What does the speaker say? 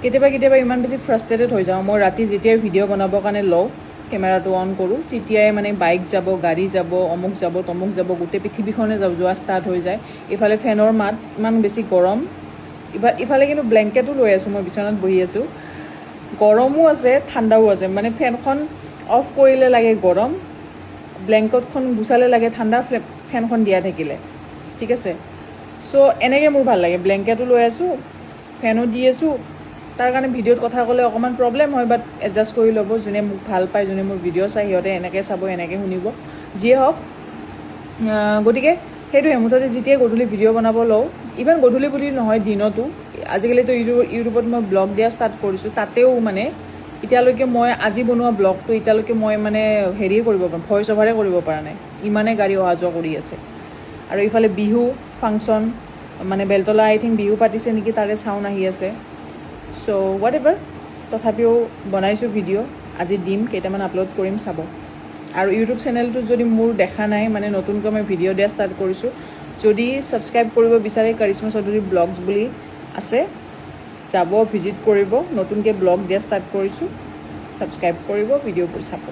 কেতিয়াবা ইমান বেছি ফ্ৰাষ্ট্ৰেটেড হৈ যাওঁ মই ৰাতি যেতিয়াই ভিডিঅ' বনাবৰ কাৰণে লওঁ কেমেৰাটো অন কৰোঁ তেতিয়াই মানে বাইক যাব গাড়ী যাব অমুক যাব তমুক যাব গোটেই পৃথিৱীখনে যোৱা ষ্টাৰ্ট হৈ যায় ইফালে ফেনৰ মাত ইমান বেছি গৰম ইফালে কিন্তু ব্লেংকেটো লৈ আছোঁ মই বিচনাত বহি আছোঁ গৰমো আছে ঠাণ্ডাও আছে মানে ফেনখন অফ কৰিলে লাগে গৰম ব্লেংকেটখন গুচালে লাগে ঠাণ্ডা ফেনখন দিয়া থাকিলে ঠিক আছে চ' এনেকৈ মোৰ ভাল লাগে ব্লেংকেটো লৈ আছোঁ ফেনো দি আছোঁ তাৰ কাৰণে ভিডিঅ'ত কথা ক'লে অকণমান প্ৰব্লেম হয় বাট এডজাষ্ট কৰি ল'ব যোনে মোক ভাল পায় যোনে মোৰ ভিডিঅ' চাই সিহঁতে এনেকৈ চাব এনেকৈ শুনিব যিয়ে হওক গতিকে সেইটোৱে মুঠতে যেতিয়াই গধূলি ভিডিঅ' বনাব লওঁ ইভেন গধূলি বুলি নহয় দিনতো আজিকালিতো ইউটিউবত মই ব্লগ দিয়া ষ্টাৰ্ট কৰিছোঁ তাতেও মানে এতিয়ালৈকে মই আজি বনোৱা ব্লগটো এতিয়ালৈকে মই মানে হেৰিয়ে কৰিব পৰা ভইচ অভাৰে কৰিব পৰা নাই ইমানে গাড়ী অহা যোৱা কৰি আছে আৰু ইফালে বিহু ফাংচন মানে বেলতলা আই থিংক বিহু পাতিছে নেকি তাৰে চাউণ্ড আহি আছে চ' হোৱাট এভাৰ তথাপিও বনাইছোঁ ভিডিঅ' আজি দিম কেইটামান আপলোড কৰিম চাব আৰু ইউটিউব চেনেলটোত যদি মোৰ দেখা নাই মানে নতুনকৈ মই ভিডিঅ' দিয়া ষ্টাৰ্ট কৰিছোঁ যদি ছাবস্ক্ৰাইব কৰিব বিচাৰে কৰিশ্মা চৌধুৰী ব্লগছ বুলি আছে যাব ভিজিট কৰিব নতুনকৈ ব্লগ দিয়া ষ্টাৰ্ট কৰিছোঁ ছাবস্ক্ৰাইব কৰিব ভিডিঅ'বোৰ চাব